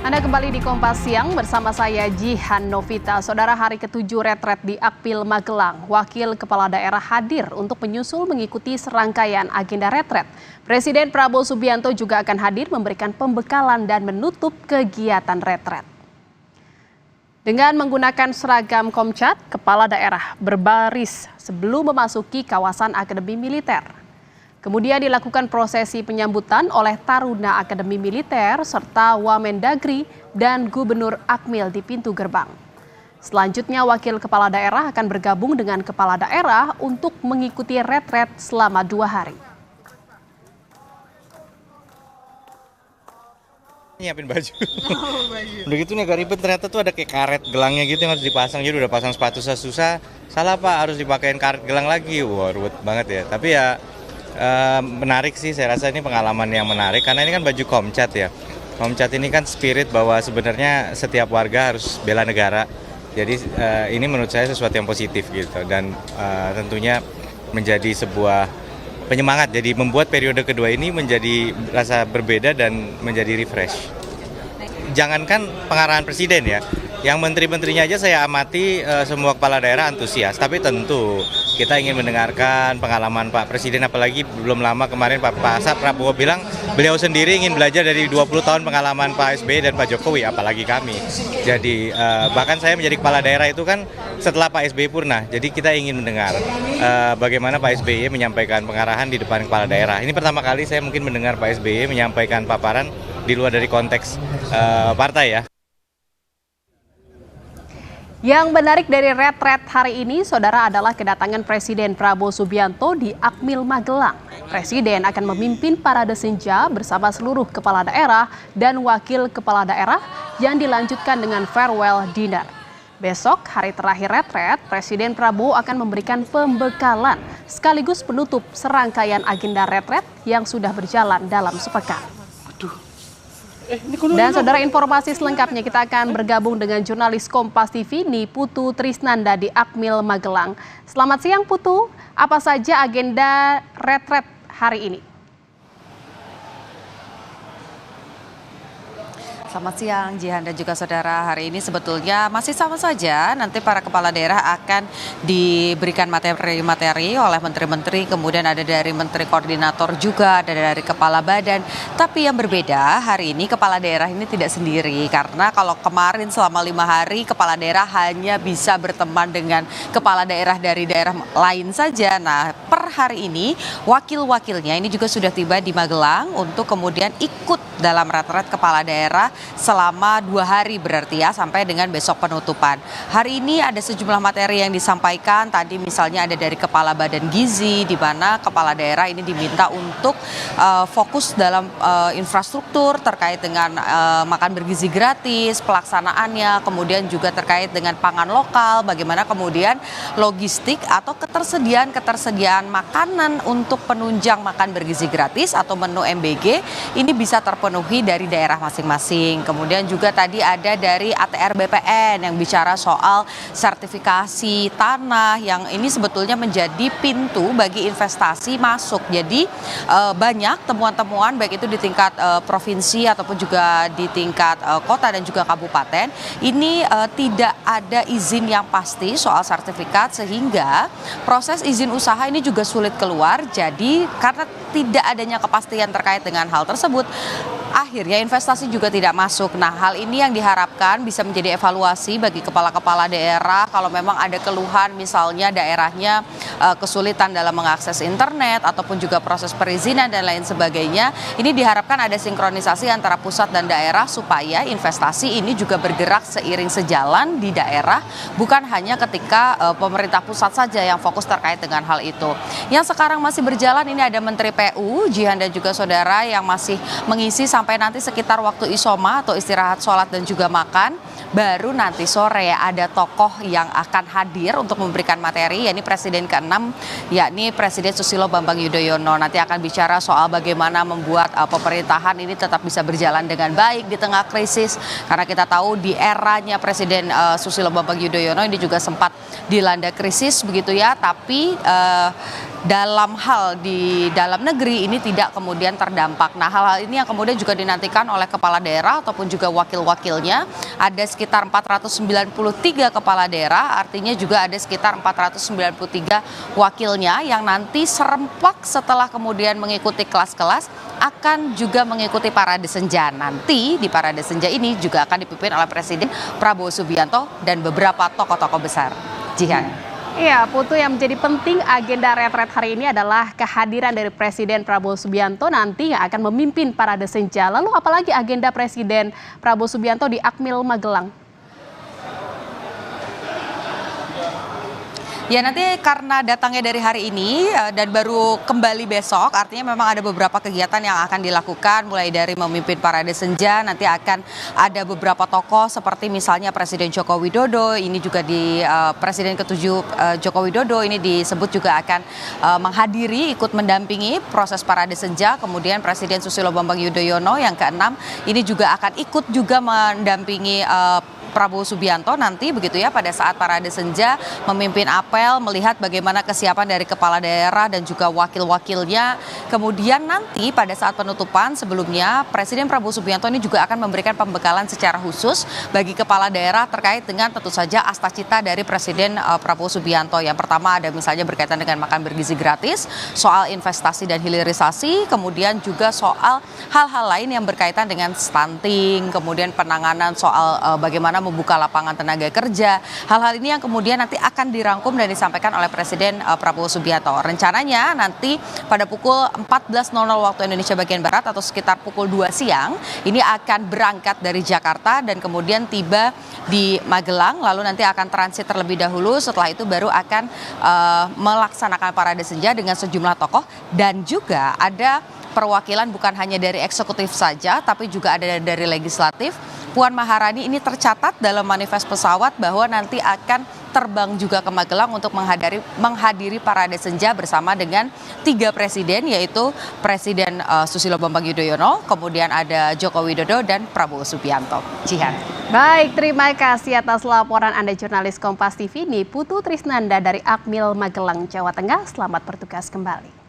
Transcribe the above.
Anda kembali di Kompas Siang bersama saya Jihan Novita. Saudara, hari ke-7 retret di Akpil Magelang, Wakil Kepala Daerah hadir untuk menyusul mengikuti serangkaian agenda retret. Presiden Prabowo Subianto juga akan hadir memberikan pembekalan dan menutup kegiatan retret. Dengan menggunakan seragam Komcat, Kepala Daerah berbaris sebelum memasuki kawasan Akademi Militer. Kemudian dilakukan prosesi penyambutan oleh Taruna Akademi Militer serta Wamendagri dan Gubernur Akmil di pintu gerbang. Selanjutnya Wakil Kepala Daerah akan bergabung dengan Kepala Daerah untuk mengikuti retret selama 2 hari. Nyiapin baju. Udah gitu nih agak ribet, ternyata tuh ada kayak karet gelangnya gitu yang harus dipasang. Jadi udah pasang sepatu susah. Salah Pak, harus dipakein karet gelang lagi. Wah, ruwet banget ya. Tapi ya menarik sih, saya rasa ini pengalaman yang menarik karena ini kan baju Komcat ya. Komcat ini kan spirit bahwa sebenarnya setiap warga harus bela negara. Jadi ini menurut saya sesuatu yang positif gitu dan tentunya menjadi sebuah penyemangat. Jadi membuat periode kedua ini menjadi rasa berbeda dan menjadi refresh. Jangankan pengarahan presiden ya, yang menteri-menterinya aja saya amati semua kepala daerah antusias. Tapi tentu kita ingin mendengarkan pengalaman Pak Presiden, apalagi belum lama kemarin Pak Prabowo bilang beliau sendiri ingin belajar dari 20 tahun pengalaman Pak SBY dan Pak Jokowi, apalagi kami. Jadi bahkan saya menjadi kepala daerah itu kan setelah Pak SBY purna. Jadi kita ingin mendengar bagaimana Pak SBY menyampaikan pengarahan di depan kepala daerah. Ini pertama kali saya mungkin mendengar Pak SBY menyampaikan paparan di luar dari konteks partai ya. Yang menarik dari retret hari ini, saudara, adalah kedatangan Presiden Prabowo Subianto di Akmil Magelang. Presiden akan memimpin parade senja bersama seluruh kepala daerah dan wakil kepala daerah yang dilanjutkan dengan farewell dinner. Besok, hari terakhir retret, Presiden Prabowo akan memberikan pembekalan sekaligus penutup serangkaian agenda retret yang sudah berjalan dalam sepekan. Dan saudara, informasi selengkapnya kita akan bergabung dengan jurnalis Kompas TV Putu Trisnanda di Akmil Magelang. Selamat siang Putu, apa saja agenda retret hari ini? Selamat siang Jihan dan juga saudara, hari ini sebetulnya masih sama saja, nanti para kepala daerah akan diberikan materi-materi oleh menteri-menteri, kemudian ada dari menteri koordinator juga, ada dari kepala badan. Tapi yang berbeda hari ini kepala daerah ini tidak sendiri, karena kalau kemarin selama 5 hari kepala daerah hanya bisa berteman dengan kepala daerah dari daerah lain saja. Nah, per hari ini wakil-wakilnya ini juga sudah tiba di Magelang untuk kemudian ikut dalam retret kepala daerah selama 2 hari berarti ya, sampai dengan besok penutupan. Hari ini ada sejumlah materi yang disampaikan, tadi misalnya ada dari Kepala Badan Gizi, di mana kepala daerah ini diminta untuk fokus dalam infrastruktur terkait dengan makan bergizi gratis, pelaksanaannya, kemudian juga terkait dengan pangan lokal, bagaimana kemudian logistik atau ketersediaan makanan untuk penunjang makan bergizi gratis atau menu MBG ini bisa terpenuhi dari daerah masing-masing. Kemudian juga tadi ada dari ATR BPN yang bicara soal sertifikasi tanah yang ini sebetulnya menjadi pintu bagi investasi masuk. Jadi banyak temuan-temuan baik itu di tingkat provinsi ataupun juga di tingkat kota dan juga kabupaten. Ini tidak ada izin yang pasti soal sertifikat sehingga proses izin usaha ini juga sulit keluar. Jadi karena tidak adanya kepastian terkait dengan hal tersebut, akhirnya investasi juga tidak masuk. Nah, hal ini yang diharapkan bisa menjadi evaluasi bagi kepala-kepala daerah kalau memang ada keluhan misalnya daerahnya kesulitan dalam mengakses internet ataupun juga proses perizinan dan lain sebagainya. Ini diharapkan ada sinkronisasi antara pusat dan daerah supaya investasi ini juga bergerak seiring sejalan di daerah, bukan hanya ketika pemerintah pusat saja yang fokus terkait dengan hal itu. Yang sekarang masih berjalan ini ada Menteri PU, Jihan dan juga saudara, yang masih mengisi sampai nanti sekitar waktu isoma atau istirahat sholat dan juga makan. baru nanti sore ada tokoh yang akan hadir untuk memberikan materi, yakni Presiden ke-6, yakni Presiden Susilo Bambang Yudhoyono. Nanti akan bicara soal bagaimana membuat pemerintahan ini tetap bisa berjalan dengan baik di tengah krisis. Karena kita tahu di eranya Presiden Susilo Bambang Yudhoyono ini juga sempat dilanda krisis begitu ya, tapi dalam hal di dalam negeri ini tidak kemudian terdampak. Nah, hal-hal ini yang kemudian juga dinantikan oleh kepala daerah ataupun juga wakil-wakilnya. Ada sekitar 493 kepala daerah, artinya juga ada sekitar 493 wakilnya yang nanti serempak setelah kemudian mengikuti kelas-kelas akan juga mengikuti parade senja. Nanti di parade senja ini juga akan dipimpin oleh Presiden Prabowo Subianto dan beberapa tokoh-tokoh besar. Jihan. Iya, Putu, yang menjadi penting agenda retret hari ini adalah kehadiran dari Presiden Prabowo Subianto nanti yang akan memimpin parade senja. Lalu apalagi agenda Presiden Prabowo Subianto di Akmil Magelang? Ya, nanti karena datangnya dari hari ini dan baru kembali besok, artinya memang ada beberapa kegiatan yang akan dilakukan, mulai dari memimpin parade senja, nanti akan ada beberapa tokoh seperti misalnya Presiden Joko Widodo, ini juga di Presiden ke-7 Joko Widodo ini disebut juga akan menghadiri, ikut mendampingi proses parade senja. Kemudian Presiden Susilo Bambang Yudhoyono yang ke-6 ini juga akan ikut juga mendampingi Prabowo Subianto nanti begitu ya pada saat parade senja, memimpin apel, melihat bagaimana kesiapan dari kepala daerah dan juga wakil-wakilnya. Kemudian nanti pada saat penutupan sebelumnya Presiden Prabowo Subianto ini juga akan memberikan pembekalan secara khusus bagi kepala daerah terkait dengan tentu saja asta-cita dari Presiden Prabowo Subianto. Yang pertama ada misalnya berkaitan dengan makan bergizi gratis, soal investasi dan hilirisasi, kemudian juga soal hal-hal lain yang berkaitan dengan stunting, kemudian penanganan soal bagaimana membuka lapangan tenaga kerja. Hal-hal ini yang kemudian nanti akan dirangkum dan disampaikan oleh Presiden Prabowo Subianto. Rencananya nanti pada pukul 14.00 waktu Indonesia bagian Barat atau sekitar pukul 2 siang ini akan berangkat dari Jakarta dan kemudian tiba di Magelang, lalu nanti akan transit terlebih dahulu, setelah itu baru akan melaksanakan parade senja dengan sejumlah tokoh dan juga ada perwakilan bukan hanya dari eksekutif saja tapi juga ada dari legislatif. Puan Maharani ini tercatat dalam manifest pesawat bahwa nanti akan terbang juga ke Magelang untuk menghadiri parade senja bersama dengan 3 presiden, yaitu Presiden Susilo Bambang Yudhoyono, kemudian ada Joko Widodo dan Prabowo Subianto. Jihan. Baik, terima kasih atas laporan Anda jurnalis Kompas TV ini, Putu Trisnanda dari Akmil Magelang, Jawa Tengah. Selamat bertugas kembali.